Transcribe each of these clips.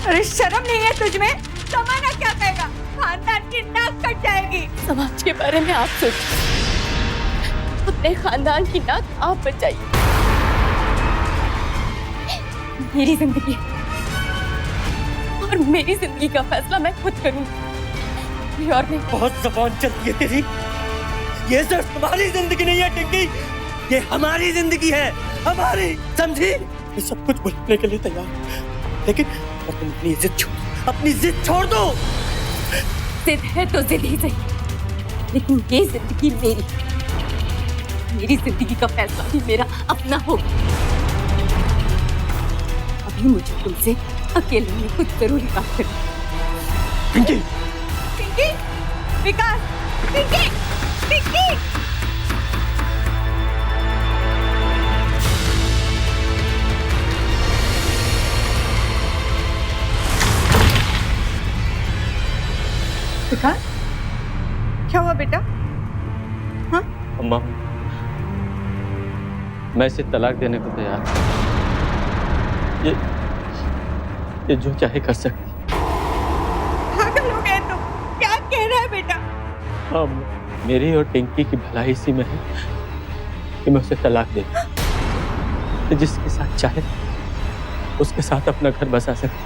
अरे शर्म नहीं है तुझ में? जमाना क्या कहेगा? खानदान की नाक कट जाएगी। समाज के बारे में आप सोचिए, अपने खानदान की नाक आप बचाइए। मेरी जिंदगी और मेरी जिंदगी का फैसला मैं खुद करूंगी। और नहीं। बहुत जबान चलती है तेरी। ये सिर्फ तुम्हारी जिंदगी नहीं है टिंकी, ये हमारी जिंदगी है, हमारी, समझी? मैं सब कुछ भूलने के लिए तैयार हूं, लेकिन और तुम अपनी जिद छोड़ दो। जिद है तो जिद ही सही, लेकिन ये जिंदगी मेरी जिंदगी का फैसला भी मेरा अपना होगा। अभी मुझे तुमसे अकेले में कुछ जरूरी बात करनी। पिंकी, पिंकी, विकास, पिंकी, पिंकी। विकास, क्या हुआ बेटा? हाँ? अम्मा, मैं इसे तलाक देने को तैयार हूं। ये जो चाहे कर सकती। पागल हो गए तुम? क्या कह रहा है बेटा? हाँ, मेरी और टिंकी की भलाई इसी में है कि मैं उसे तलाक दे दूं, जिसके साथ चाहे उसके साथ अपना घर बसा सके।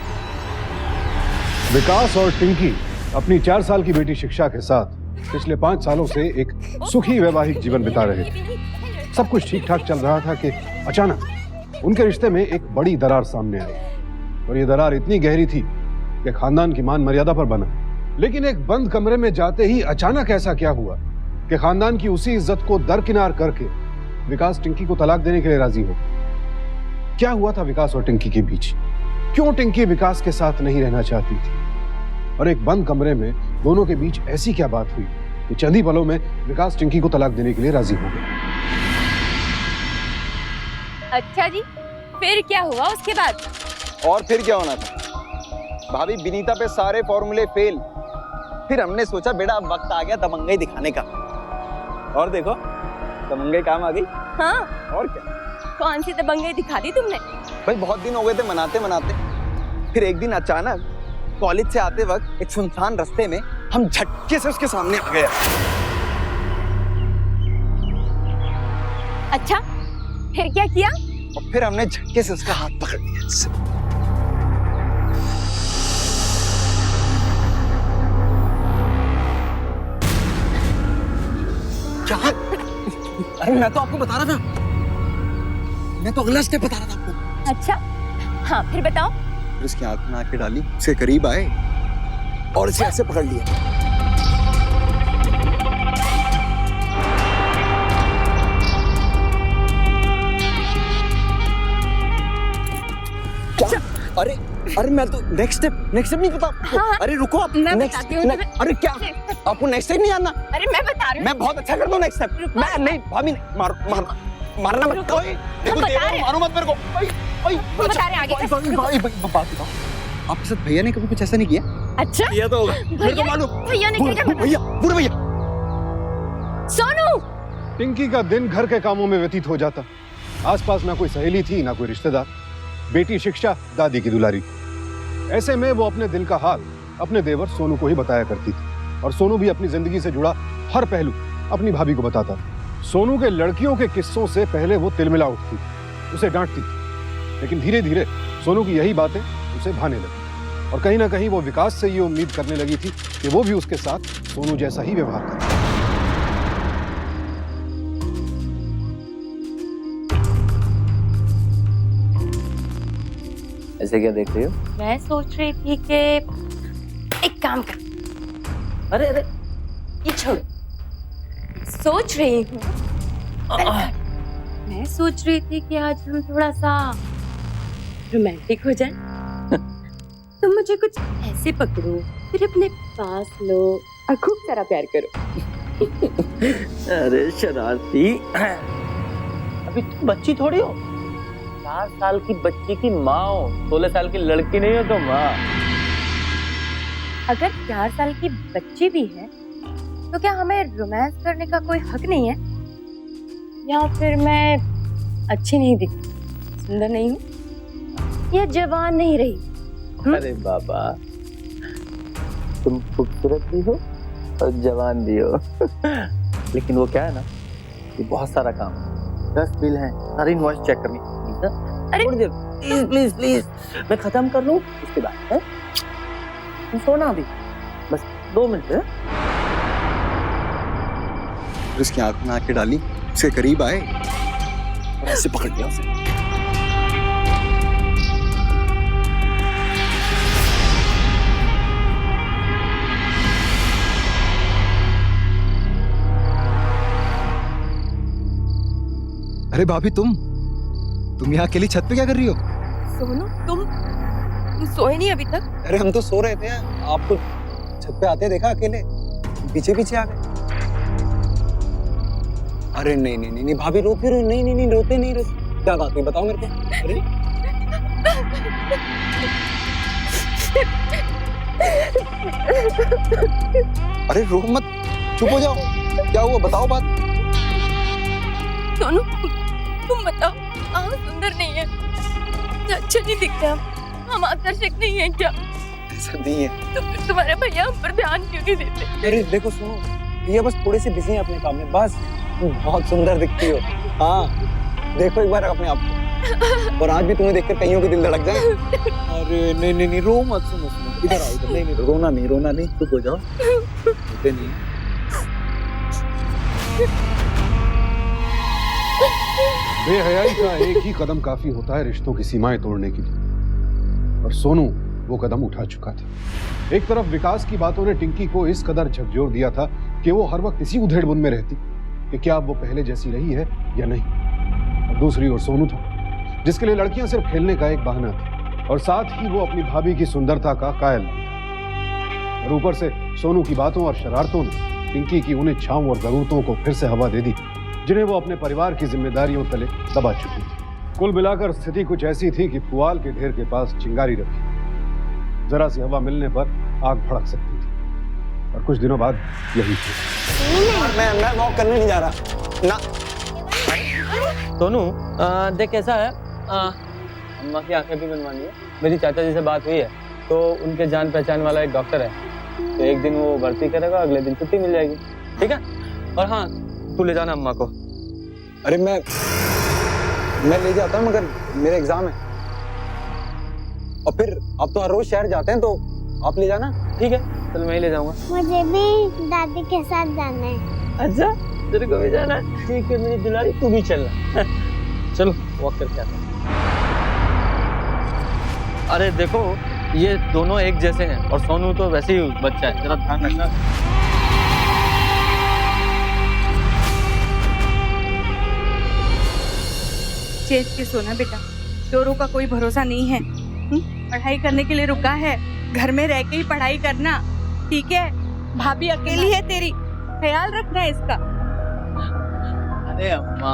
विकास और टिंकी अपनी 4 साल की बेटी शिक्षा के साथ पिछले 5 सालों से एक सुखी वैवाहिक जीवन बिता रहे थे। सब कुछ ठीक ठाक चल रहा था कि अचानक उनके रिश्ते में एक बड़ी दरार सामने आई, और ये दरार इतनी गहरी थी कि खानदान की मान मर्यादा पर बना। लेकिन एक बंद कमरे में जाते ही अचानक ऐसा क्या हुआ कि खानदान की उसी इज्जत को दरकिनार करके विकास टिंकी को तलाक देने के लिए राजी हो। क्या हुआ था विकास और टिंकी के बीच? क्यों टिंकी विकास के साथ नहीं रहना चाहती थी? और एक बंद कमरे में दोनों के बीच ऐसी क्या बात हुई कि चंद ही पलों में विकास टिंकी को तलाक देने के लिए राजी हो गए? अच्छा जी, फिर क्या हुआ उसके बाद? और फिर क्या होना था? भाभी विनीता पे सारे फॉर्मूले फेल। फिर हमने सोचा बेटा अब वक्त आ गया दबंगई दिखाने का, और देखो दबंगई काम आ गई। हाँ, और क्या? कौन सी दबंगई दिखा दी तुमने? भाई बहुत दिन हो गए थे मनाते मनाते, फिर एक दिन अचानक कॉलेज से आते वक्त एक सुनसान रास्ते में हम झटके से उसके सामने आ गए। अच्छा, फिर क्या किया? और फिर हमने झटके से उसका हाथ पकड़ लिया। क्या? अरे मैं तो आपको बता रहा था, मैं तो अगला स्टेप बता रहा था आपको। अच्छा, हाँ फिर बताओ। फिर उसकी आंख में आंखें डाली, उसके करीब आए और इसे ऐसे पकड़ लिया। क्या? अरे अरे मैं तो नेक्स्ट स्टेप नहीं पता आपको। हाँ, अरे रुको आप, मैं बताती हूँ। अरे क्या आपको नेक्स्ट स्टेप नहीं आना? अरे मैं बता रही हूँ। मैं बहुत अच्छा कर दूं नेक्स्ट स्टेप। मैं नहीं भाभी नहीं, मारना मत। ओए देखो मारो मत मेरे को। ओए बता रहे आगे। बात बताओ, आपके साथ भैया ने कभी कुछ ऐसा नहीं किया? अच्छा, किया तो होगा, मेरे को मालूम। भैया ने क्या किया? भैया, बुरे भैया। सोनू, टिंकी का दिन घर के कामों में व्यतीत हो जाता। आसपास ना कोई सहेली थी, ना कोई रिश्तेदार। बेटी शिक्षा दादी की दुलारी। ऐसे में वो अपने दिल का हाल अपने देवर सोनू को ही बताया करती थी, और सोनू भी अपनी जिंदगी से जुड़ा हर पहलू अपनी भाभी को बताता था। सोनू के लड़कियों के किस्सों से पहले वो तिलमिला उठती, उसे डांटती थी, लेकिन धीरे धीरे सोनू की यही बातें उसे भाने लगी, और कहीं ना कहीं वो विकास से ये उम्मीद करने लगी थी कि वो भी उसके साथ सोनू जैसा ही व्यवहार करे। ऐसे क्या देख रही हो? मैं सोच रही थी कि एक काम कर। अरे अरे, ये छोड़। सोच रही हूँ, मैं सोच रही थी कि आज हम थोड़ा सा रोमांटिक हो जाए। तुम मुझे कुछ ऐसे पकड़ो, फिर अपने पास लो और खूब सारा प्यार करो। अरे शरारती, अभी तुम बच्ची थोड़ी हो। 4 साल की बच्ची की माँ हो, 16 साल की लड़की नहीं हो तो माँ। अगर 4 साल की बच्ची भी है तो क्या हमें रोमांस करने का कोई हक नहीं है? या फिर मैं अच्छी नहीं दिखती, सुंदर नहीं हूँ, या जवान नहीं रही? अरे बाबा, तुम खूबसूरत भी हो और जवान भी हो। लेकिन वो क्या है ना, ये बहुत सारा काम है, 10 बिल है, सारी इनवॉइस चेक करनी। अरे प्लीज प्लीज प्लीज, मैं खत्म कर लूं उसके बाद है? तुम सोना अभी, बस 2 मिनट है। उसकी आंख में आके डाली, उसके करीब आए और ऐसे पकड़ लिया उसे। अरे भाभी, तुम यहाँ अकेली छत पे क्या कर रही हो? सोनू, तुम सोए नहीं अभी तक? अरे हम तो सो रहे थे, आपको छत पे आते देखा अकेले, पीछे पीछे आ गए। अरे नहीं नहीं नहीं, नहीं भाभी रो क्यों रही? नहीं नहीं नहीं, रोते नहीं, रोते। क्या बात है बताओ मेरे को। अरे अरे रो मत, चुप हो जाओ। क्या हुआ बताओ बात। सोनू, तुम बताओ, आप सुंदर नहीं है, अच्छे नहीं दिखते हम आकर्षक नहीं है क्या? ऐसा नहीं है। तो फिर तुम्हारे भैया हम पर ध्यान क्यों नहीं देते? अरे देखो सुनो, ये बस थोड़े से बिजी हैं अपने काम में, बस। तुम बहुत सुंदर दिखती हो। हाँ देखो एक बार अपने आप को, और आज भी तुम्हें देखकर कईयों के दिल धड़क जाए। अरे नहीं नहीं नहीं, रो मत। सुनो सुनो, इधर आओ इधर। नहीं नहीं, रोना नहीं, रोना नहीं, चुप हो जाओ, रोते नहीं। बेहयाई का एक ही कदम काफी होता है रिश्तों की सीमाएं तोड़ने के लिए, और सोनू वो कदम उठा चुका था। एक तरफ विकास की बातों ने टिंकी को इस कदर झकझोर दिया था कि वो हर वक्त इसी उधेड़-बुन में रहती कि क्या अब वो पहले जैसी रही है या नहीं। और दूसरी ओर सोनू था, जिसके लिए लड़कियां सिर्फ खेलने का एक बहाना थी, और साथ ही वो अपनी भाभी की सुंदरता का कायल था। और ऊपर से सोनू की बातों और शरारतों ने टिंकी की उन इच्छाओं और जरूरतों को फिर से हवा दे दी, जिन्हें वो अपने परिवार की जिम्मेदारियों तले दबा चुकी थी। कुल मिलाकर स्थिति कुछ ऐसी थी कि पुआल के ढेर के पास चिंगारी रखी, जरा सी हवा मिलने पर आग भड़क सकती थी। और कुछ दिनों बाद यही थी। मैं वॉक करने नहीं जा रहा ना। सोनू, देख कैसा है, अम्मा की आंखें भी बनवानी है। मेरी चाचा जी से बात हुई है, तो उनके जान पहचान वाला एक डॉक्टर है, तो एक दिन वो भर्ती करेगा, अगले दिन छुट्टी मिल जाएगी। ठीक है? और हाँ, तू ले जाना अम्मा को। अरे मैं ले जाता हूँ, मगर मेरे एग्जाम है, और फिर आप तो हर रोज शहर जाते हैं, तो आप ले जाना। ठीक है, चल मैं ही ले जाऊंगा। मुझे भी दादी के साथ जाना है। अच्छा, तेरे को भी जाना है? ठीक है मेरी दुलारी, तू भी चलना। चलो वॉक करके आते हैं। अरे देखो, ये दोनों एक जैसे हैं, और सोनू तो वैसे ही बच्चा है, जरा ध्यान रखना। चेत के सोना बेटा, चोरों का कोई भरोसा नहीं है। पढ़ाई करने के लिए रुका है, घर में रह के ही पढ़ाई करना, ठीक है? भाभी अकेली है तेरी, ख्याल रखना इसका। अरे अम्मा,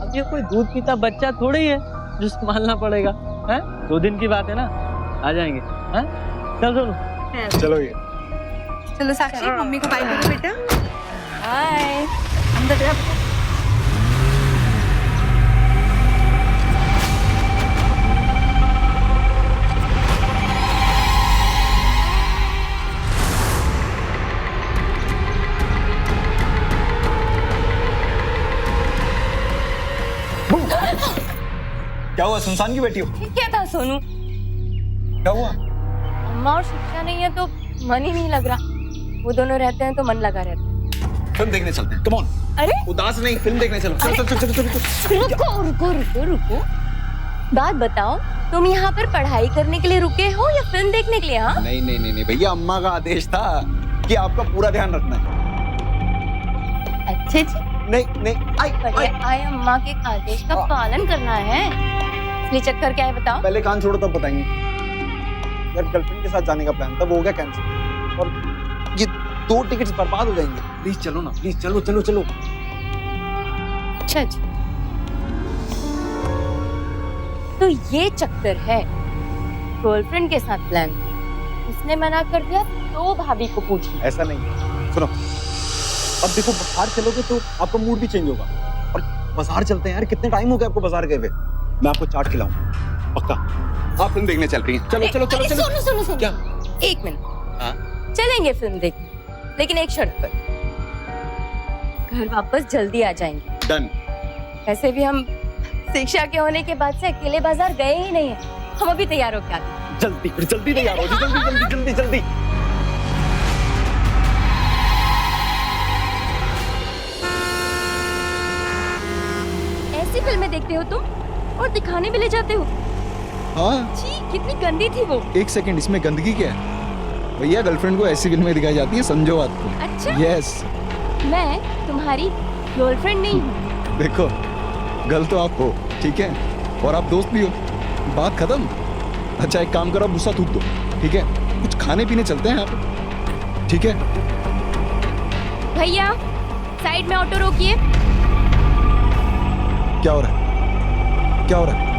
अब ये कोई दूध पीता बच्चा थोड़ी है जो संभालना पड़ेगा, हैं? 2 दिन की बात है ना, आ जाएंगे। हैं? चल सोनू, चलो ये चलो साक्षी, मम्मी को बाय करो बेटा। बाय। अंदर जा। क्या हुआ? सुनसान की बेटी हो? क्या था सोनू? क्या हुआ? अम्मा और शिक्षा नहीं है तो मन ही नहीं लग रहा, वो दोनों रहते हैं तो मन लगा रहता है। फिल्म देखने चलते हैं, कम ऑन। अरे उदास नहीं, फिल्म देखने चलो। चल चल चल चल चल। रुको रुको रुको रुको, बात बताओ, तुम यहाँ पर पढ़ाई करने के लिए रुके हो या फिल्म देखने के लिए? हाँ नहीं नहीं नहीं नहीं भैया, अम्मा का आदेश था कि आपका पूरा ध्यान रखना है। अच्छे जी, नहीं नहीं, आई आए अम्मा के आदेश का पालन करना है, इसलिए चक्कर क्या है बताओ? पहले कान छोड़ो तब बताएंगे। यार गर्लफ्रेंड के साथ जाने का प्लान था, वो हो गया कैंसिल, और ये 2 टिकट्स बर्बाद हो जाएंगे। प्लीज चलो ना, प्लीज चलो चलो चलो। अच्छा जी, तो ये चक्कर है, गर्लफ्रेंड के साथ प्लान, उसने मना कर दिया तो भाभी को पूछ लिया। ऐसा नहीं है, सुनो, अब देखो बाहर चलोगे तो आपका मूड भी चेंज होगा, और बाजार चलते हैं यार, कितने टाइम हो गया आपको बाजार गए हुए। मैं आपको चाट खिलाऊंगा, पक्का। आप फिल्म देखने चल रही हैं। चलो चलो चलो अरे चलो। सुनो सुनो सुनो क्या? एक मिनट। हाँ? चलेंगे फिल्म देखने, लेकिन एक शर्त पर, घर वापस जल्दी आ जाएंगे। डन। वैसे भी हम शिक्षा के होने के बाद से अकेले बाजार गए ही नहीं है। हम अभी तैयार होके आते हैं। जल्दी फिर जल्दी तैयार हो, जल्दी जल्दी जल्दी जल्दी। ऐसी फिल्में देखते हो तुम और दिखाने भी ले जाते हो? हाँ, छी, कितनी गंदी थी वो। एक सेकंड, इसमें गंदगी क्या है? भैया गर्लफ्रेंड को ऐसी फिल्में दिखाई जाती है, समझो बात को। अच्छा, यस। मैं तुम्हारी गर्लफ्रेंड नहीं हूँ। देखो, गर्ल तो आप हो, ठीक है, और आप दोस्त भी हो, बात खत्म। अच्छा एक काम करो, गुस्सा थूक दो, ठीक है, कुछ खाने पीने चलते हैं यहाँ पे, ठीक है? भैया साइड में ऑटो रोकिए। क्या हो रहा है? क्या हो रहा है?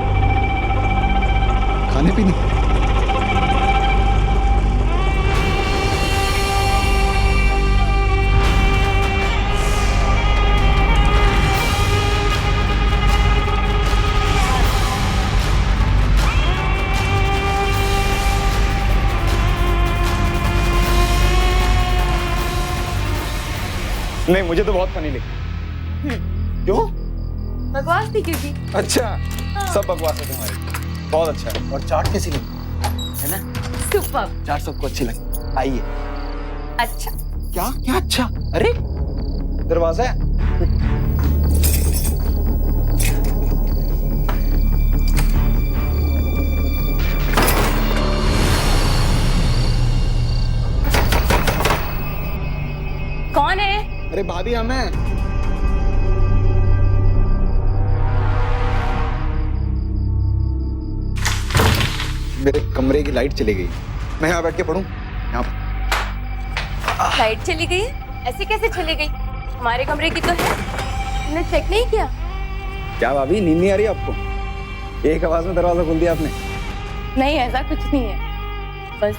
खाने पीने? नहीं, मुझे तो बहुत फनी लगी। क्यों? बकवास थी क्योंकि। अच्छा, सब बकवास है तुम्हारी। बहुत अच्छा है। और चाट कैसी लगी? है ना? सुपर। चाट सबको अच्छी लगी। आइए। अच्छा, क्या क्या अच्छा? अरे दरवाजा है। कौन है? अरे भाभी, हम हैं। मेरे कमरे की लाइट चली गई, मैं यहाँ बैठ के पढूं? यहाँ लाइट चली गई है? ऐसे कैसे चली गई? हमारे कमरे की तो है। तुमने चेक नहीं किया? क्या भाभी, नींद नहीं आ रही आपको? एक आवाज में दरवाजा खोल दिया आपने। नहीं, ऐसा कुछ नहीं है, बस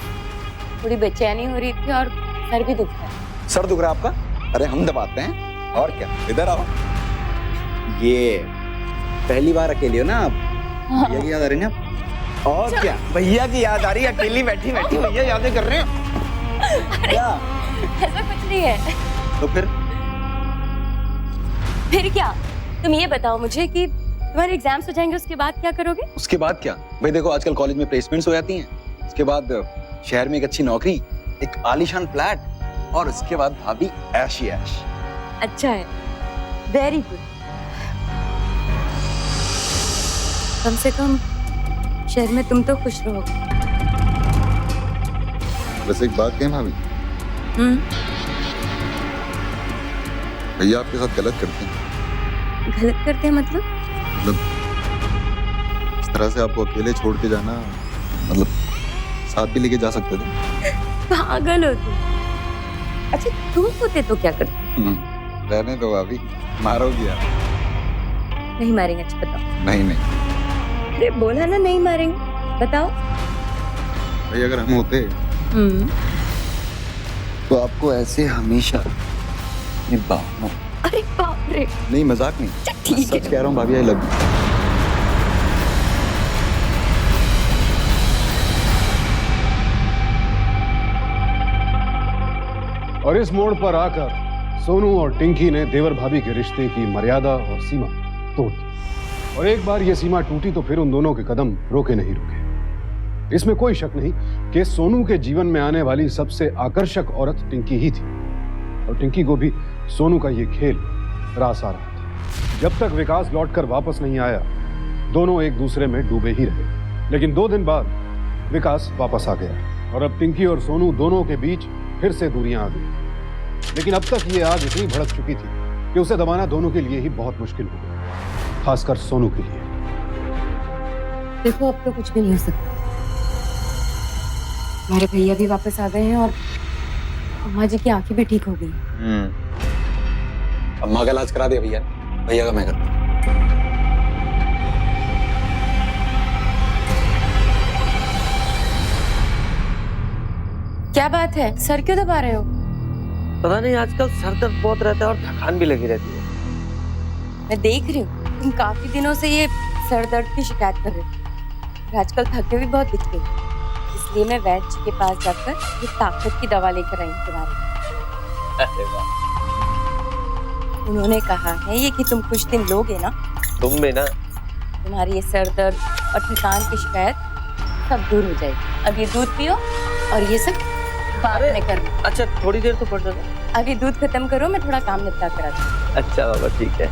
थोड़ी बेचैनी हो रही थी और सर भी दुख रहा है। सर दुख रहा है आपका? अरे हम दबाते हैं। और क्या, इधर आओ। ये पहली बार अकेली हो ना आप? भैया की याद आ रही है ना? और क्या, भैया की याद आ रही है? अकेली बैठी बैठी भैया यादें कर रहे हैं क्या? ऐसा कुछ नहीं है। तो फिर क्या? तुम ये बताओ मुझे कि तुम्हारे एग्जाम्स हो जाएंगे, उसके बाद क्या करोगे? उसके बाद क्या भाई, देखो आजकल कॉलेज में प्लेसमेंट्स हो जाती हैं, उसके बाद शहर में एक अच्छी नौकरी, एक आलीशान फ्लैट, और उसके बाद भाभी ऐश ही ऐश। अच्छा है, वेरी गुड। कम से कम शहर में तुम तो खुश रहोगे। बस एक बात कहें भाभी, भैया आपके साथ गलत करते हैं। गलत करते हैं मतलब? इस तरह से आपको अकेले छोड़ के जाना, मतलब साथ भी लेके जा सकते थे। पागल हो तुम। अच्छा तुम होते तो क्या करते? रहने दो भाभी, मारोगी आप। नहीं मारेंगे? अच्छा बताओ। नहीं नहीं अरे बोला ना नहीं मारेंगे, बताओ। भाई, अगर हम होते तो आपको ऐसे हमेशा अपनी बाहों। अरे बाप रे। नहीं, मजाक नहीं, ठीक है। सच कह रहा हूँ भाभी, आई लव यू। और इस मोड़ पर आकर सोनू और टिंकी ने देवर भाभी के रिश्ते की मर्यादा और सीमा तोड़ दी, और एक बार यह सीमा टूटी तो फिर उन दोनों के कदम रोके नहीं रुके। इसमें कोई शक नहीं कि सोनू के जीवन में आने वाली सबसे आकर्षक औरत टिंकी ही थी, और टिंकी को भी सोनू का यह खेल रास आ रहा था। जब तक विकास लौटकर वापस नहीं आया, दोनों एक दूसरे में डूबे ही रहे। लेकिन 2 दिन बाद विकास वापस आ गया, और अब टिंकी और सोनू दोनों के बीच फिर से दूरियां आ गई। लेकिन अब तक ये आग इतनी भड़क चुकी थी कि उसे दबाना दोनों के लिए ही बहुत मुश्किल हो गया, खासकर सोनू के लिए। देखो अब तो कुछ भी नहीं हो सकता। हमारे भैया भी वापस आ गए हैं और अम्मा जी की आंखें भी ठीक हो गई। अम्मा का इलाज करा दिया भैया, भैया का मैं करता हूँ। क्या बात है, सर क्यों दबा रहे हो? पता नहीं, आजकल सर दर्द बहुत रहता है और थकान भी लगी रहती है। मैं देख रही हूँ तुम काफी दिनों से ये सर दर्द की शिकायत कर रहे हो। और आजकल थके भी बहुत दिखते हो, इसलिए मैं वैद्य जी के पास जाकर ये ताकत की दवा लेकर आई हूँ तुम्हारे लिए। अरे वाह, उन्होंने कहा है ये कि तुम कुछ दिन लोगे ना, तुम भी ना। तुम्हारी ये सर दर्द और थकान की शिकायत सब दूर हो जाएगी। अब ये दूध पियो और ये सब बाद में करना। अच्छा थोड़ी देर तो पड़ जाना। अभी दूध खत्म करो, मैं थोड़ा काम निपटा कर आती हूँ। अच्छा बाबा ठीक है।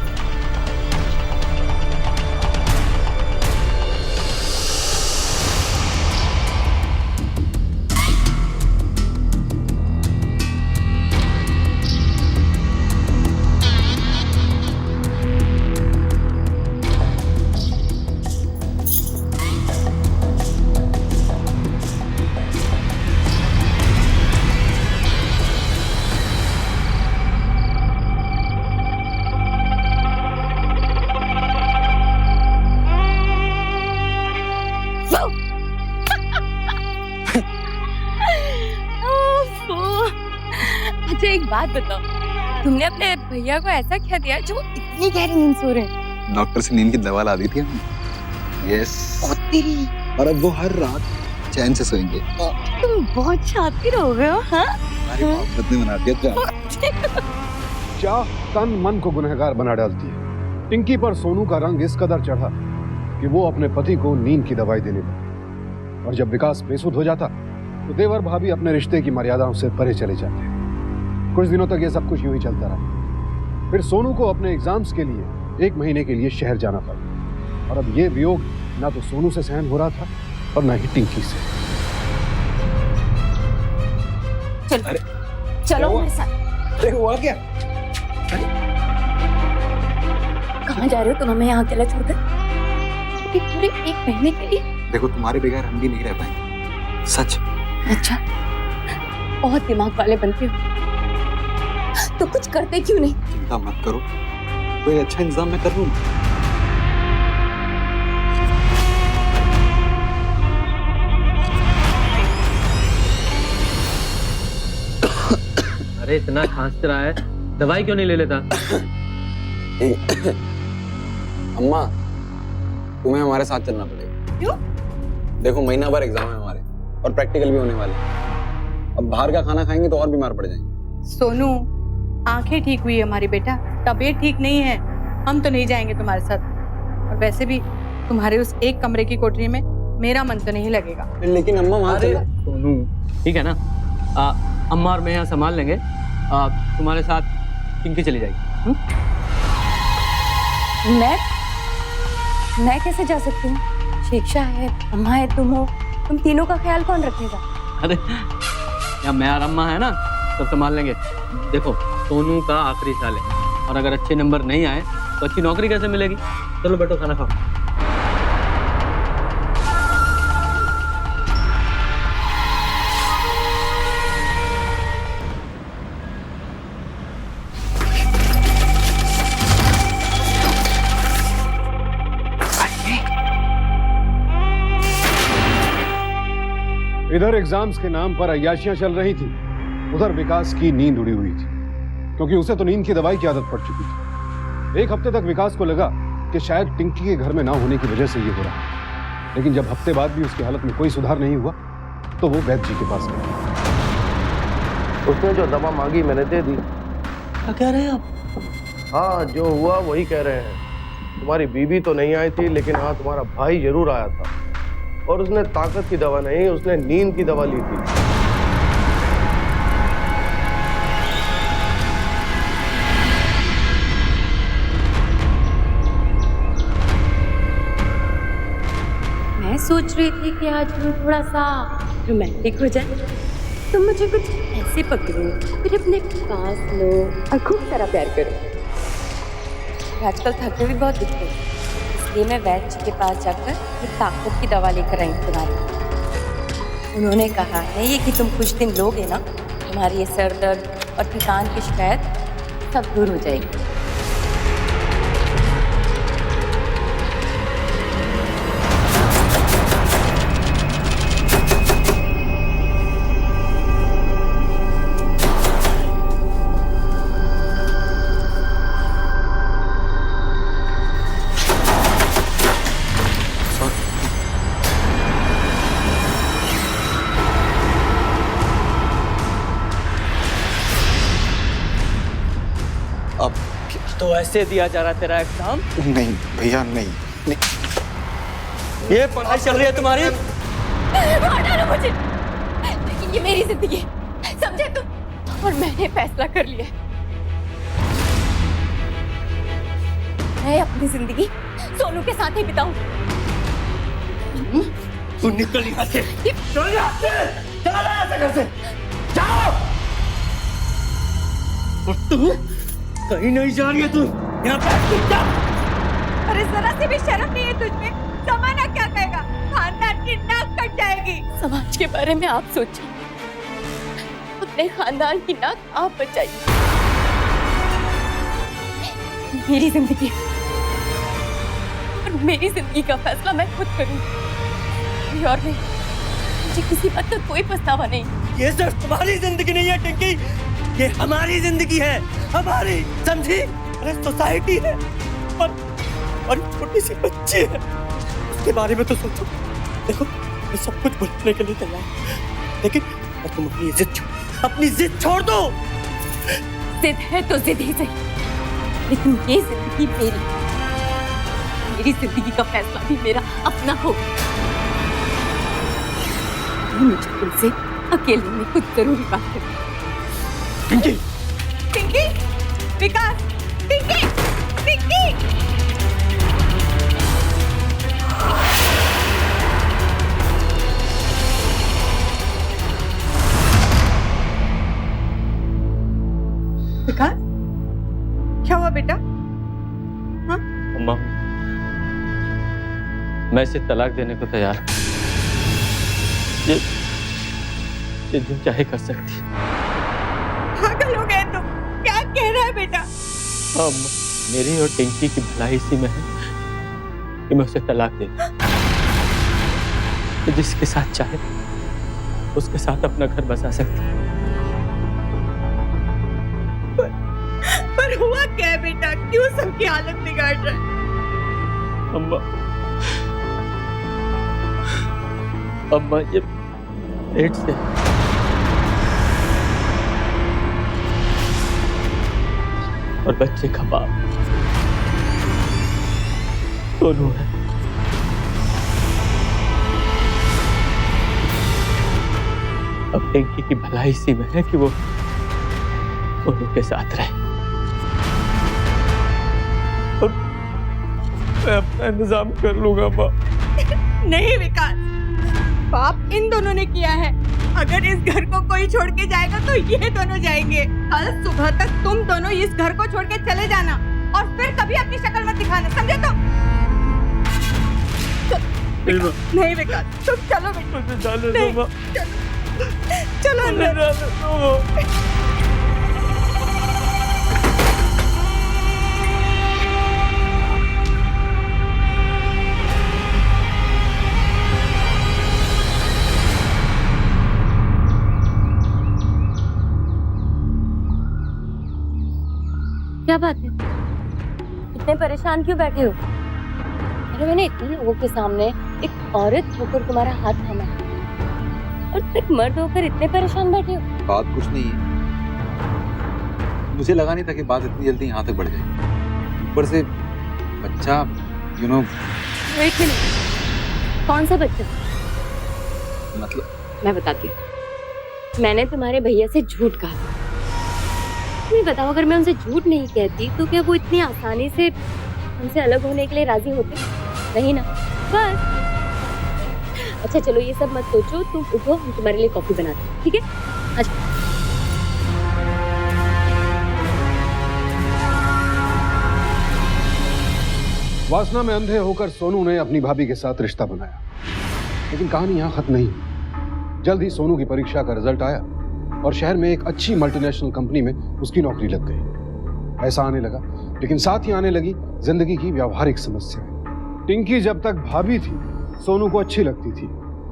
अच्छा एक बात बताओ, तुमने अपने भैया को ऐसा क्या दिया जो इतनी गहरी नींद सो रहे हैं? डॉक्टर से नींद की दवा ला दी थी हमने। यस। तेरी और अब वो हर रात चैन से सोएंगे। तुम बहुत शातिर हो गए हो। हाँ हमारी मोहब्बत ने बना दिया जान। चाह तन मन को गुनहगार बना डालती है। टिंकी पर सोनू का रंग इस कदर चढ़ा कि वो अपने पति को नींद की दवाई देने लगी, और जब विकास बेसुध हो जाता तो देवर भाभी अपने रिश्ते की मर्यादाओं से परे चले जाते। कुछ दिनों तक ये सब कुछ यूं ही चलता रहा। फिर सोनू को अपने एग्जाम्स के लिए 1 महीने के लिए शहर जाना पड़ा, और अब ये वियोग ना तो सोनू से सहन हो रहा था और ना ही टिंकी से। चलो मेरे साथ। अरे हुआ क्या? कहाँ जा रहे हो तुम हमें यहाँ अकेला छोड़कर? पूरे 1 महीने के लिए? देखो तुम्हारे बगैर हम भी नहीं रह पाएंगे, सच। अच्छा, बहुत दिमाग वाले बनते हो, तो कुछ करते क्यों नहीं? चिंता मत करो, कोई अच्छा इंतजाम मैं कर लूंगा। अरे इतना खांस रहा है, दवाई क्यों नहीं ले लेता? अम्मा, तुम्हें हमारे साथ चलना पड़ेगा। क्यों? देखो महीना भर एग्जाम है हमारे और प्रैक्टिकल भी होने वाले हैं। अब बाहर का खाना खाएंगे तो और बीमार पड़ जाएंगे। सोनू, आंखें ठीक हुई है हमारी बेटा, तबीयत ठीक नहीं है। हम तो नहीं जाएंगे तुम्हारे साथ, और वैसे भी तुम्हारे उस एक कमरे की कोठरी में मेरा मन तो नहीं लगेगा। लेकिन अम्मा वहाँ अरे सोनू ठीक है ना, अम्मा और मैं यहाँ संभाल लेंगे। तुम्हारे साथ टिंकी चली जाएगी। मैं कैसे जा सकती हूँ? शिक्षा है, अम्मा है, तुम हो, तुम तीनों का ख्याल कौन रखेगा? अरे या मैं और अम्मा है ना, सब संभाल लेंगे। देखो सोनू का आखिरी साल है, और अगर अच्छे नंबर नहीं आए तो अच्छी नौकरी कैसे मिलेगी? चलो बैठो खाना खाओ। इधर एग्जाम्स के नाम पर अय्याशियां चल रही थी, उधर विकास की नींद उड़ी हुई थी, क्योंकि उसे तो नींद की दवाई की आदत पड़ चुकी थी। 1 हफ्ते तक विकास को लगा कि शायद टिंकी के घर में ना होने की वजह से ये हो रहा है, लेकिन जब हफ्ते बाद भी उसकी हालत में कोई सुधार नहीं हुआ तो वो वैद्य जी के पास गया। उसने जो दवा मांगी मैंने दे दी। क्या कह रहे हैं आप? हाँ जो हुआ वही कह रहे हैं। तुम्हारी बीवी तो नहीं आई थी, लेकिन हाँ तुम्हारा भाई जरूर आया था, और उसने ताकत की दवा नहीं, उसने नींद की दवा ली थी। मैं सोच रही थी कि आज हम थोड़ा सा रोमांटिक हो जाए। तुम मुझे कुछ ऐसे पकड़ो, फिर अपने पास लो और खूब सारा प्यार करो। आजकल थके भी बहुत दिखते हो, इसलिए मैं वैद्य जी के पास जाकर ये ताकत की दवा लेकर आई हूँ तुम्हारे लिए। उन्होंने कहा है ये कि तुम कुछ दिन लोगे ना, तुम्हारी ये सर दर्द और थकान की शिकायत सब दूर हो जाएगी। तो ऐसे दिया जा रहा तेरा एग्जाम? नहीं भैया नहीं, नहीं। ये पढ़ाई चल रही है तुम्हारी? हटाना मुझे, लेकिन ये मेरी जिंदगी है, समझे तुम? और मैंने फैसला कर लिया है। मैं अपनी जिंदगी सोनू के साथ ही बिताऊं। तू निकल यहाँ से, चल यहाँ से, चला यहाँ से घर से, जाओ। और तू कहीं नहीं जा रही है, तू यहाँ पे जा। अरे जरा सी भी शर्म नहीं है तुझमें? जमाना क्या कहेगा? खानदान की नाक कट जाएगी। समाज के बारे में आप सोचिए, अपने खानदान की नाक आप बचाइए। मेरी जिंदगी और मेरी जिंदगी का फैसला मैं खुद करूंगी, और नहीं, मुझे किसी बात का कोई पछतावा नहीं। ये सिर्फ तुम्हारी जिंदगी नहीं है टिंकी, ये हमारी जिंदगी है, हमारी, समझी? अरे सोसाइटी है और छोटी सी बच्ची है, उसके बारे में तो सोचो। देखो मैं सब कुछ भूलने के लिए तैयार हूं, लेकिन और तुम अपनी जिद छोड़ दो। जिद है तो जिद ही सही, लेकिन ये जिंदगी मेरी जिंदगी का फैसला भी मेरा अपना हो। मुझे तुमसे अकेले में कुछ जरूरी बात करनी। टिंकी, टिंकी, विकास, टिंकी, टिंकी। विकास, क्या हुआ बेटा? हाँ? अम्मा, मैं इसे तलाक देने को तैयार हूं। ये जो चाहे कर सकती है। पागल हो गए तुम, क्या कह रहा है बेटा? अम्मा, मेरी और टिंकी की भलाई इसी में है कि मैं उसे तलाक दे दूं। तो जिसके साथ चाहे उसके साथ अपना घर बसा सकती है। पर हुआ क्या है बेटा? क्यों सबकी हालत बिगाड़ रहा है? अम्मा ये पेट से और बच्चे का बाप दोनों है। अब टिंकी की भलाई इसी में है कि वो दोनों के साथ रहे। और मैं अपना इंतजाम कर लूंगा माँ। नहीं विकास, पाप इन दोनों ने किया है। अगर इस घर को कोई छोड़ के जाएगा तो ये दोनों जाएंगे। कल सुबह तक तुम दोनों इस घर को छोड़ के चले जाना और फिर कभी अपनी शक्ल मत दिखाना, समझे तुम? नहीं विकास, तुम चलो बेटा। मुझे जाने दो माँ। चलो अंदर। क्या बात है, इतने परेशान क्यों बैठे हो? अरे मैंने इतने लोगों के सामने एक औरत होकर तुम्हारा हाथ थामा और तुम एक मर्द होकर इतने परेशान बैठे हो। बात कुछ नहीं है, मुझे लगा नहीं था कि बात इतनी जल्दी यहाँ तक बढ़ जाएगी। ऊपर से बच्चा, यू नो। एक मिनट, कौन सा बच्चा? मतलब मैं बताती हूँ। मैंने तुम्हारे भैया से झूठ कहा। तुम्हें बताओ, अगर मैं उनसे झूठ नहीं कहती तो क्या वो इतनी आसानी से हमसे अलग होने के लिए राजी होते? नहीं ना। बस अच्छा चलो ये सब मत सोचो, तुम उठो, हम तुम्हारे लिए कॉफी बनाते हैं, ठीक है? अच्छा। वासना में अंधे होकर सोनू ने अपनी भाभी के साथ रिश्ता बनाया, लेकिन कहानी यहाँ खत्म नहीं हुई। जल्द ही सोनू की परीक्षा का रिजल्ट आया और शहर में एक अच्छी मल्टीनेशनल कंपनी में उसकी नौकरी लग गई। पैसा आने लगा, लेकिन साथ ही आने लगी जिंदगी की व्यावहारिक समस्याएं। टिंकी जब तक भाभी थी सोनू को अच्छी लगती थी,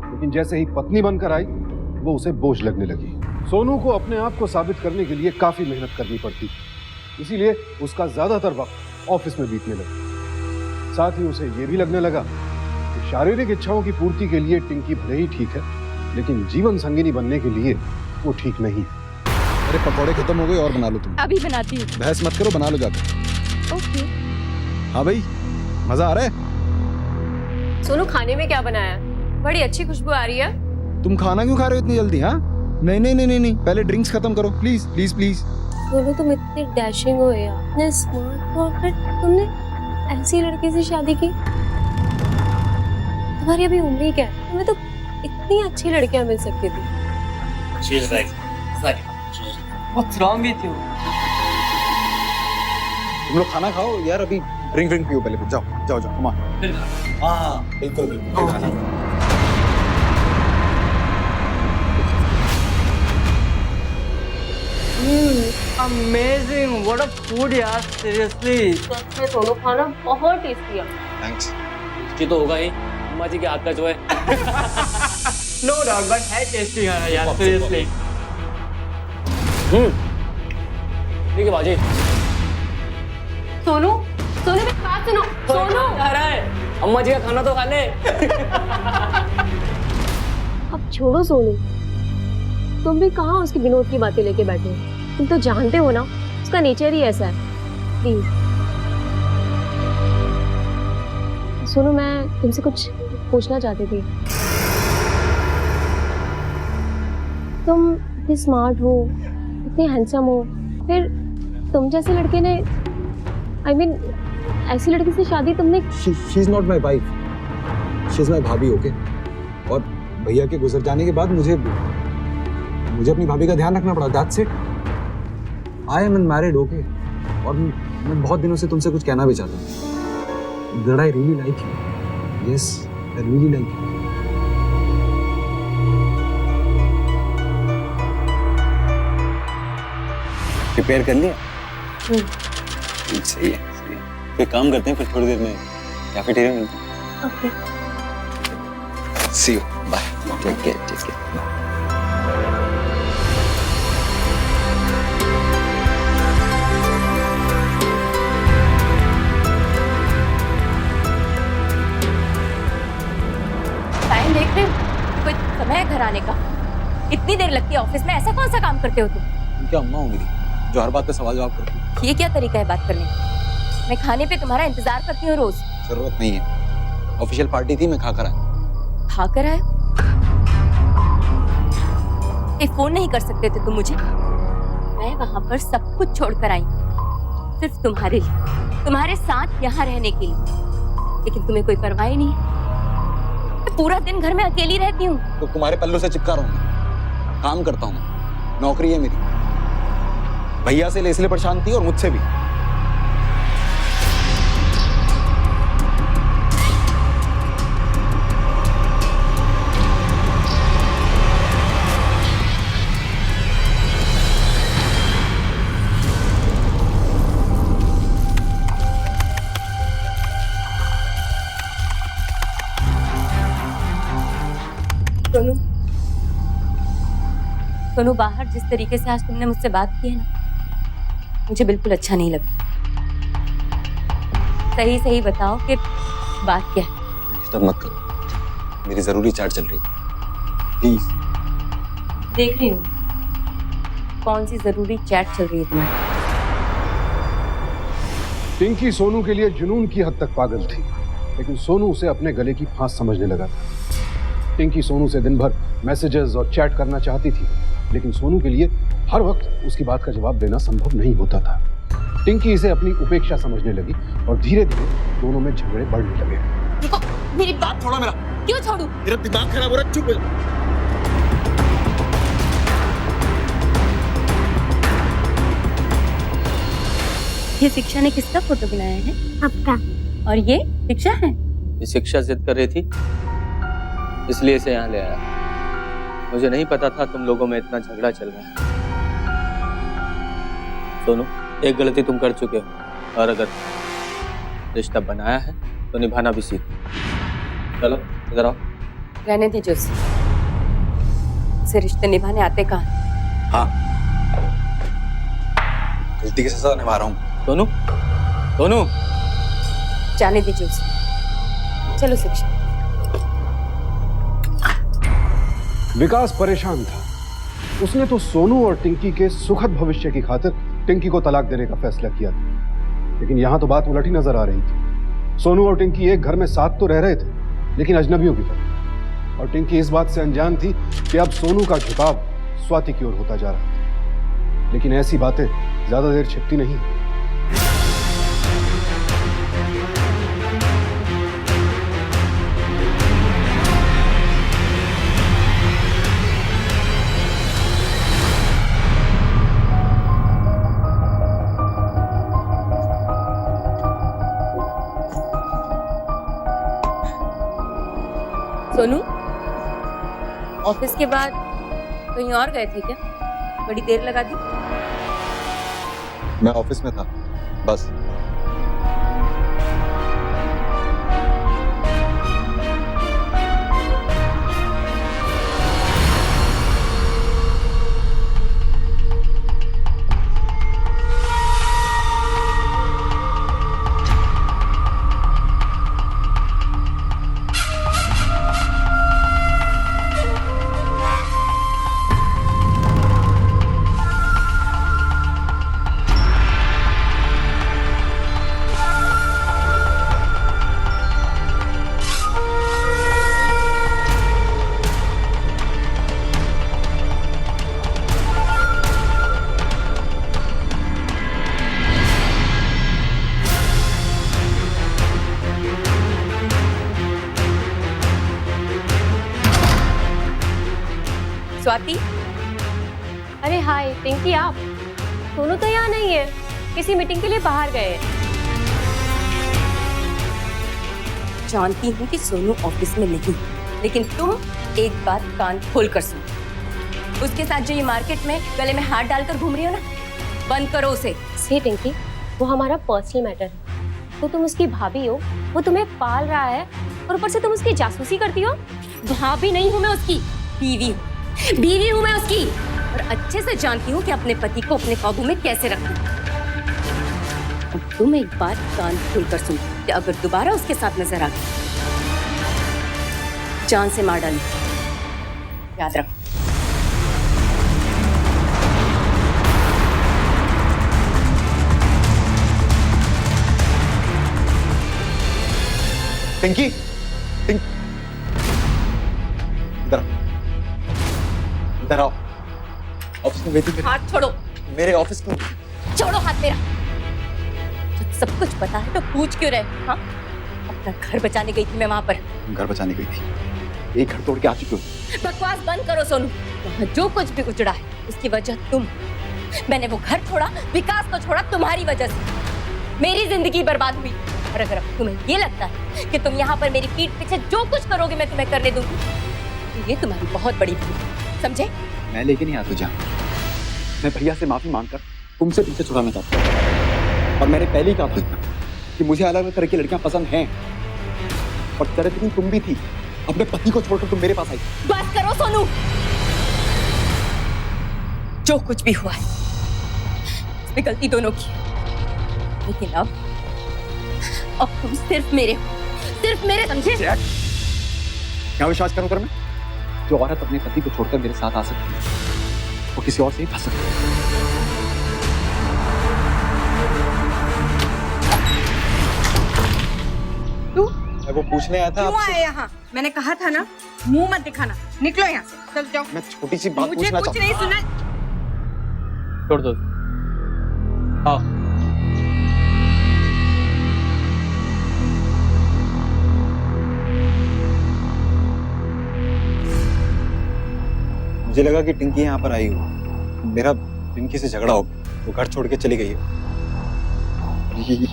लेकिन जैसे ही पत्नी बनकर आई वो उसे बोझ लगने लगी। सोनू को अपने आप को साबित करने के लिए काफी मेहनत करनी पड़ती थी, इसीलिए उसका ज्यादातर वक्त ऑफिस में बीतने लगा। साथ ही उसे ये भी लगने लगा कि शारीरिक इच्छाओं की पूर्ति के लिए टिंकी भले ही ठीक है, लेकिन जीवन संगिनी बनने के लिए वो ठीक नहीं। अरे पकौड़े खत्म हो गए और बना लो तुम। अभी बनाती हूँ। बहस मत करो, बना लो जाकर। ओके। हाँ भाई, मजा आ रहा है? सोनू, खाने में क्या बनाया है? बड़ी अच्छी खुशबू आ रही है। तुम खाना क्यों खा रहे हो इतनी जल्दी? हाँ, नहीं नहीं नहीं नहीं नहीं, पहले ड्रिंक्स खत्म करो प्लीज प्लीज प्लीज। सोनू, तुम इतनी डैशिंग हो यार, इतने स्मार्ट हो, फिर तुमने ऐसी लड़की से शादी की? तुम्हारी अभी उम्र ही क्या है? तुम्हें तो इतनी अच्छी लड़कियां मिल सकती थी। She's right. What's wrong with you? तुम लोग खाना खाओ यार, अभी ड्रिंक पियो पहले। जाओ जाओ जाओ, कमा। हाँ बिल्कुल बिल्कुल, खाना। Amazing! What a food यार, seriously. सच में सोनू, खाना बहुत टेस्टी है। थैंक्स। जी तो होगा ही, अम्मा जी के हाथ का जो है। No doubt, but है tasty यार, seriously. ठीक है बाजी। सोनू, सोनू मेरी बात सुनो। सोनू, आ रहा है, अम्मा जी का खाना तो खा ले। अब छोड़ो सोनू, तुम भी कहाँ उसकी विनोद की बातें लेके बैठे हो? तुम तो जानते हो ना, उसका नेचर ही ऐसा है। प्लीज सोनू, मैं तुमसे कुछ पूछना चाहती थी। तुम इतने स्मार्ट हो, इतने हैंडसम हो, फिर तुम जैसे लड़के ने, I mean, ऐसी लड़की से शादी तुमने? She's not my wife. She's my भाभी, ओके? और भैया के गुजर जाने के बाद मुझे अपनी भाभी का ध्यान रखना पड़ा। That's it. I am unmarried, okay? और मैं बहुत दिनों से तुमसे कुछ कहना भी चाहता हूँ। That I really like you. Yes, I really like you. Prepare कर लिया? सही है, सही है। फिर काम करते हैं, फिर थोड़ी देर में कैफेटेरिया मिलते हैं। Okay. See you. Bye. Take care. Take care. Time देख रहे हो? कोई समय है घर आने का? इतनी देर लगती है ऑफिस में, ऐसा कौन सा काम करते हो तुम? तुम क्या अम्मा हो मेरी, जो हर बात पे सवाल जवाब करती हो? ये क्या तरीका है बात करने का? मैं खाने पे तुम्हारा इंतजार करती हूँ रोज। जरूरत नहीं है, ऑफिशियल पार्टी थी, मैं खाकर आया। खाकर आए? एक फोन नहीं कर सकते थे तुम मुझे? मैं वहां पर सब कुछ छोड़कर आई, सिर्फ तुम्हारे लिए, तुम्हारे साथ यहाँ रहने के लिए। लेकिन तुम्हें कोई परवाह ही नहीं है। मैं पूरा दिन घर में अकेली रहती हूँ। तो तुम्हारे पल्लू से चिपका रहा हूँ, काम करता हूँ मैं, नौकरी है मेरी। भैया से इसलिए परेशान थी और मुझसे भी। सोनू, सोनू, बाहर जिस तरीके से आज तुमने मुझसे बात की है ना, मुझे बिल्कुल अच्छा नहीं लगा। सही सही बताओ कि बात क्या है? डिस्टर्ब मत करो, मेरी जरूरी चैट चल रही है, प्लीज। देख रही हूँ कौन सी जरूरी चैट चल रही है तुम्हारी। टिंकी सोनू के लिए जुनून की हद तक पागल थी, लेकिन सोनू उसे अपने गले की फांस समझने लगा था। टिंकी सोनू से दिन भर मैसेजेस और चैट करना चाहती थी, लेकिन सोनू के लिए हर वक्त उसकी बात का जवाब देना संभव नहीं होता था। टिंकी इसे अपनी उपेक्षा समझने लगी और धीरे धीरे दोनों में झगड़े बढ़ने लगे। देखो, मेरी बात थोड़ा मेरा, क्यों छोड़ू? मेरा दिमाग खराब हो रहा है, चुप हो जा। ये शिक्षा ने किसका फोटो बनाया है? आपका। और ये शिक्षा है? ये शिक्षा जिद कर रही थी, इसलिए इसे यहाँ ले आया। मुझे नहीं पता था तुम लोगों में इतना झगड़ा चल रहा है। सोनू, एक गलती तुम कर चुके हो, और अगर रिश्ता बनाया है तो निभाना भी सीखो। चलो इधर आओ। रहने दे जोशी, उसे रिश्ते निभाने आते कहाँ? हाँ, गलती की सजा निभा रहा हूँ। सोनू, सोनू, जाने दे जोशी, चलो शिक्षा। विकास परेशान था। उसने तो सोनू और टिंकी के सुखद भविष्य की खातिर टिंकी को तलाक देने का फैसला किया था। लेकिन यहाँ तो बात उलट ही नजर आ रही थी। सोनू और टिंकी एक घर में साथ तो रह रहे थे, लेकिन अजनबियों की तरह। और टिंकी इस बात से अनजान थी कि अब सोनू का झुकाव स्वाति की ओर होता जा रहा था। लेकिन ऐसी बातें ज्यादा देर छिपती नहीं। सोनू, ऑफिस के बाद कहीं और गए थे क्या? बड़ी देर लगा दी। मैं ऑफिस में था बस। स्वाति। अरे हाय पिंकी, आप? सोनू तो यहाँ नहीं है, किसी मीटिंग के लिए बाहर गए हैं। जानती हूँ कि सोनू ऑफिस में नहीं, लेकिन तुम एक बात कान खोल कर सुनो। उसके साथ जो ये मार्केट में गले में हाथ डालकर घूम रही हो ना, बंद करो उसे। सी टिंकी, वो हमारा पर्सनल मैटर है। तो तुम उसकी भाभी हो, वो तुम्हें पाल रहा है और ऊपर से तुम उसकी जासूसी करती हो। भाभी नहीं हूँ मैं उसकी, बीवी हूँ। बीवी हूँ मैं उसकी, और अच्छे से जानती हूँ कि अपने पति को अपने काबू में कैसे रखना। और तुम एक बात कान खोलकर सुन कि अगर दोबारा उसके साथ नजर आ गई, जान से मार डालना, याद रखो। पिंकी, इधर आओ। ऑफिस में वेटिंग। हाथ छोड़ो। मेरे ऑफिस में। छोड़ो हाथ मेरा। जब सब कुछ पता है तो पूछ क्यों रहे? हाँ, अपना घर बचाने गई थी मैं वहां पर। घर बचाने गई थी, एक घर तोड़ के आ चुकी हो। बकवास बंद करो सोनू। वहाँ जो कुछ भी उजड़ा है उसकी वजह तुम। मैंने वो घर छोड़ा, विकास को छोड़ा तुम्हारी वजह से। मेरी जिंदगी बर्बाद हुई। और अगर अब तुम्हें ये लगता है कि तुम यहाँ पर मेरी पीठ पीछे जो कुछ करोगे मैं तुम्हें करने दूंगी, तो ये तुम्हारी बहुत बड़ी भूल है, समझे? मैं लेके नहीं आता जान। मैं भैया से माफी मांगकर तुमसे पीछे छुड़ाना चाहता हूँ। और मैंने पहले ही कहा था कि मुझे अलग अलग तरह की लड़कियां पसंद हैं। और चरित्र तुम भी थी। अपने पति को छोड़कर तुम मेरे पास आई। बस करो सोनू। जो कुछ भी हुआ है इसमें गलती दोनों की है। लेकिन अब तुम सिर्फ मेरे हो, सिर्फ मेरे, समझे? क्या विश्वास करूं मैं? जो औरत अपने पति को छोड़कर मेरे साथ आ सकती है वो किसी और से ही फंस सकती है। तू मैं वो पूछने आया था क्यों आया यहाँ? मैंने कहा था ना, मुंह मत दिखाना। निकलो यहाँ से, चल जाओ। मैं छोटी सी बात मुझे पूछना कुछ चाहता नहीं सुना। छोड़ दो। आओ। मुझे लगा कि टिंकी यहाँ पर आई हो। मेरा टिंकी से झगड़ा हो गया, वो घर छोड़ के चली गई है।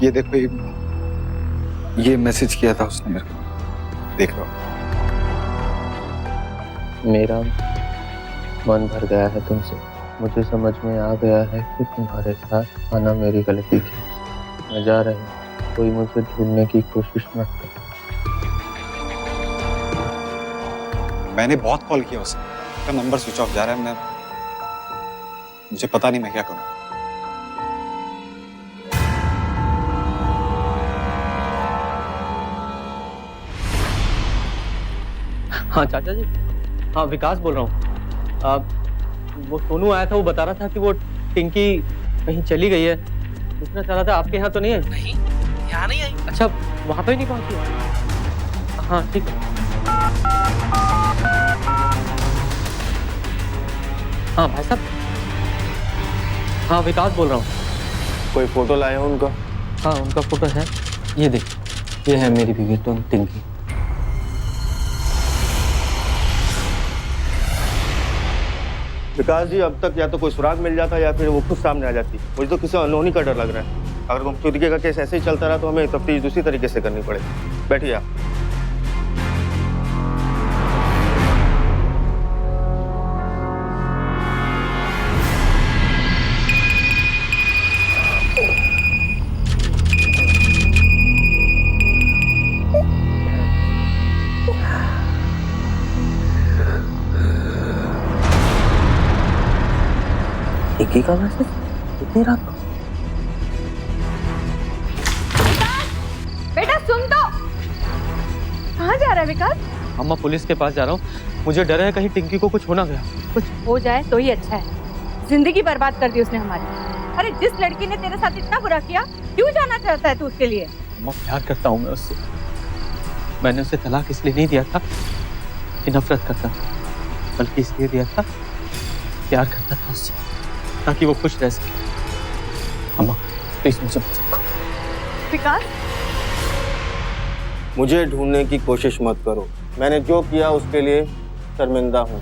ये देखो, ये मैसेज किया था उसने मेरे को, देख लो। मेरा मन भर गया है तुमसे। मुझे समझ में आ गया है कि तुम्हारे साथ आना मेरी गलती थी। मैं जा रही हूँ, कोई मुझे ढूंढने की कोशिश मत कर। मैंने बहुत कॉल किया उसे, उसका नंबर स्विच ऑफ जा रहा है। मुझे पता नहीं मैं क्या करूं। हाँ चाचा जी, हाँ विकास बोल रहा हूँ। वो सोनू आया था, वो बता रहा था कि वो टिंकी कहीं चली गई है, पूछना चाह रहा था आपके यहाँ तो नहीं है? नहीं, यहाँ नहीं आई। अच्छा, वहाँ पे ही नहीं पहुँची? हाँ ठीक है। हाँ भाई साहब, हाँ विकास बोल रहा हूँ। कोई फोटो लाए हो उनका? हाँ उनका फोटो है, ये देख, ये है मेरी बीवी टिंकी। विकास जी, अब तक या तो कोई सुराग मिल जाता या फिर वो खुद सामने आ जाती। मुझे तो किसी अनहोनी का डर लग रहा है। अगर गुमशुदगी का केस ऐसे ही चलता रहा तो हमें तफ्तीश दूसरी तरीके से करनी पड़ेगी। बैठिए आप। टिंकी का मैसेज इतनी रात को? बेटा सुन तो, कहाँ जा रहा है विकास? अम्मा पुलिस के पास जा रहा हूँ, मुझे डर है कहीं टिंकी को कुछ होना गया। कुछ हो जाए तो ही अच्छा है, जिंदगी बर्बाद कर दी उसने हमारी। अरे जिस लड़की ने तेरे साथ इतना बुरा किया, क्यों जाना चाहता है तू उसके लिए? अम्मा प्यार करता हूँ मैं उससे। मैंने उसे तलाक इसलिए नहीं दिया था कि नफरत करता था, बल्कि इसलिए दिया था प्यार करता था उससे, ताकि वो खुश रह सके। अम्मा प्लीज मुझे मत रोको। विकास, मुझे ढूंढने की कोशिश मत करो। मैंने जो किया उसके लिए शर्मिंदा हूँ,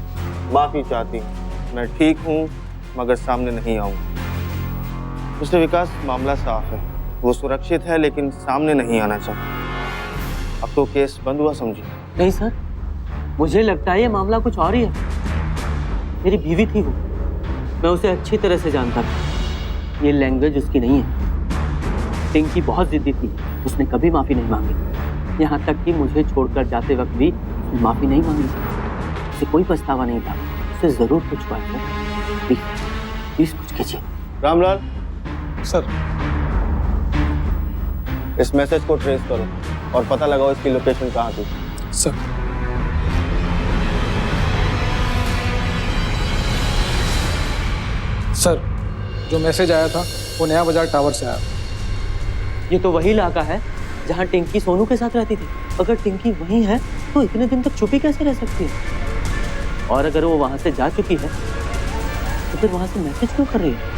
माफी चाहती हूँ। मैं ठीक हूँ मगर सामने नहीं आऊँगा। मिस्टर विकास, मामला साफ है, वो सुरक्षित है लेकिन सामने नहीं आना चाहता। अब तो केस बंद हुआ समझिए। नहीं सर, मुझे लगता है ये मामला कुछ और ही है। मेरी बीवी थी वो, मैं उसे अच्छी तरह से जानता था। ये लैंग्वेज उसकी नहीं है। टिंकी बहुत जिद्दी थी, उसने कभी माफी नहीं मांगी। यहाँ तक कि मुझे छोड़कर जाते वक्त भी उसने माफी नहीं मांगी। उसे कोई पछतावा नहीं था। उसे जरूर कुछ हुआ है। प्लीज कुछ कीजिए। रामलाल सर, इस मैसेज को ट्रेस करो और पता लगाओ इसकी लोकेशन कहाँ थी। सर। सर, जो मैसेज आया था वो नया बाजार टावर से आया। ये तो वही इलाका है जहाँ टिंकी सोनू के साथ रहती थी। अगर टिंकी वहीं है तो इतने दिन तक छुपी कैसे रह सकती है? और अगर वो वहां से जा चुकी है तो फिर वहां से मैसेज क्यों कर रही है?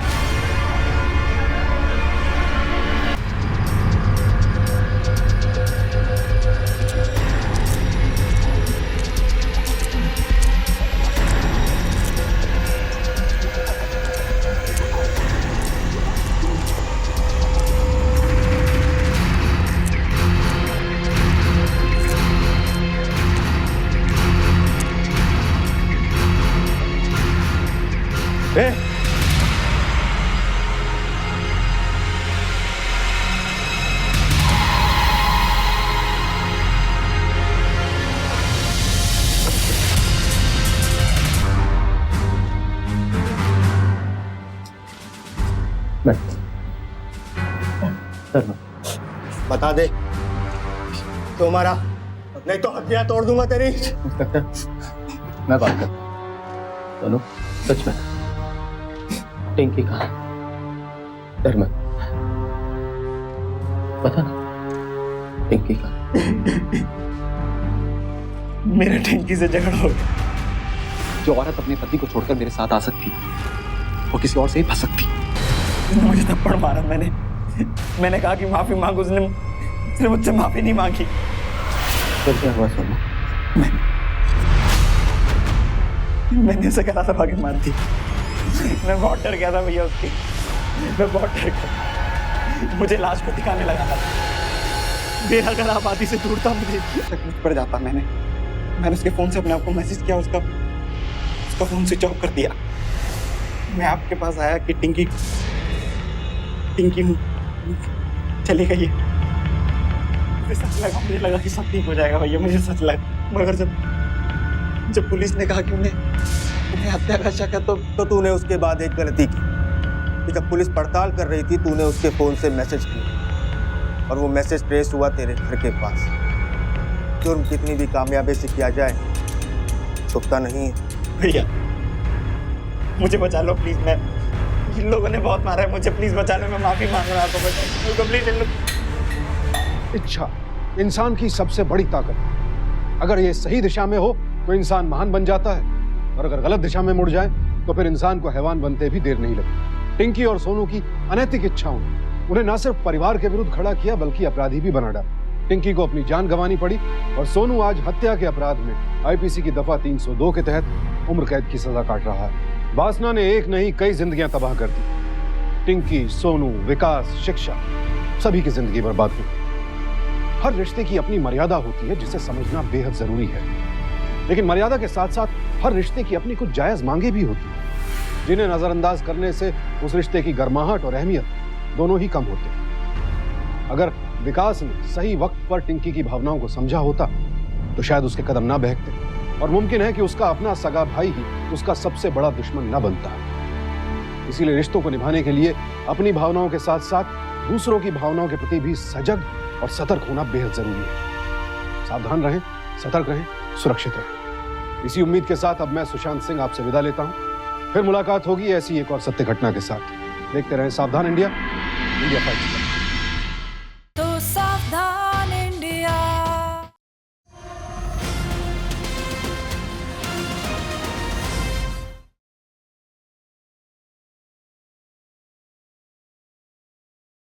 बता दे तो हमारा, नहीं तो हड्डियां तोड़ दूंगा तेरी। मैं बात करता हूँ। दोनों सच में टिंकी कहाँ? डर मत, पता ना टिंकी कहाँ? मेरा टिंकी से झगड़ा हो गया। जो औरत अपने पति को छोड़कर मेरे साथ आ सकती वो किसी और से ही फंस सकती। उसने मुझे थप्पड़ मारा। मैंने कहा कि माफी मांग, उसने मुझसे माफी नहीं मांगी। फिर क्या हुआ सोनू? मैंने उसे गला दबा के मार दी। मैं बहुत डर गया था भैया उसकी, मैं बहुत डर गया। मुझे लाश को दिखाने लगा था। मेरा घर आबादी से दूर था, मुझे तकलीफ पड़ जाता। मैंने उसके फोन से अपने आप को मैसेज किया, उसका फोन स्विच ऑफ कर दिया। मैं आपके पास आया कि टिंकी चली गई है। मुझे लगा कि सब ठीक हो जाएगा भैया, मुझे सच लगा। मगर जब पुलिस ने कहा कि उन्हें हत्या का शक है तो तूने उसके बाद एक गलती की कि जब पुलिस पड़ताल कर रही थी तूने उसके फोन से मैसेज किया और वो मैसेज ट्रेस हुआ तेरे घर के पास। जुर्म कितनी भी कामयाबी से किया जाए छुपता नहीं है। भैया मुझे बचा लो प्लीज। इन लोगों ने बहुत मारा है मुझे, प्लीज बचा लो, मैं माफी मांग रहा हूँ आपको, बचा लो प्लीज। इन लोग इच्छा इंसान की सबसे बड़ी ताकत है। अगर ये सही दिशा में हो तो इंसान महान बन जाता है, और अगर गलत दिशा में मुड़ जाए तो फिर इंसान को हैवान बनते भी देर नहीं लगती। टिंकी और सोनू की अनैतिक इच्छाओं ने उन्हें न सिर्फ परिवार के विरुद्ध खड़ा किया बल्कि अपराधी भी बना डाला। टिंकी को अपनी जान गंवानी पड़ी और सोनू आज हत्या के अपराध में आईपीसी की दफा 302 के तहत उम्र कैद की सजा काट रहा है। वासना ने एक नहीं कई जिंदगियां तबाह कर दी। टिंकी, सोनू, विकास, शिक्षा, सभी की जिंदगी बर्बाद हुई। हर रिश्ते की अपनी मर्यादा होती है जिसे समझना बेहद जरूरी है, लेकिन मर्यादा के साथ साथ हर रिश्ते की अपनी कुछ जायज मांगे भी होती है, जिन्हें नजरअंदाज करने से उस रिश्ते की गर्माहट और अहमियत दोनों ही कम होते हैं। अगर विकास ने सही वक्त पर टिंकी की भावनाओं को समझा होता तो शायद उसके कदम ना बहकते, और मुमकिन है कि उसका अपना सगा भाई ही उसका सबसे बड़ा दुश्मन न बनता। इसीलिए रिश्तों को निभाने के लिए अपनी भावनाओं के साथ साथ दूसरों की भावनाओं के प्रति भी सजग और सतर्क होना बेहद जरूरी है। सावधान रहें, सतर्क रहें, सुरक्षित रहें। इसी उम्मीद के साथ अब मैं सुशांत सिंह आपसे विदा लेता हूं। फिर मुलाकात होगी ऐसी एक और सत्य घटना के साथ। देखते रहें सावधान इंडिया, इंडिया फाइट्स।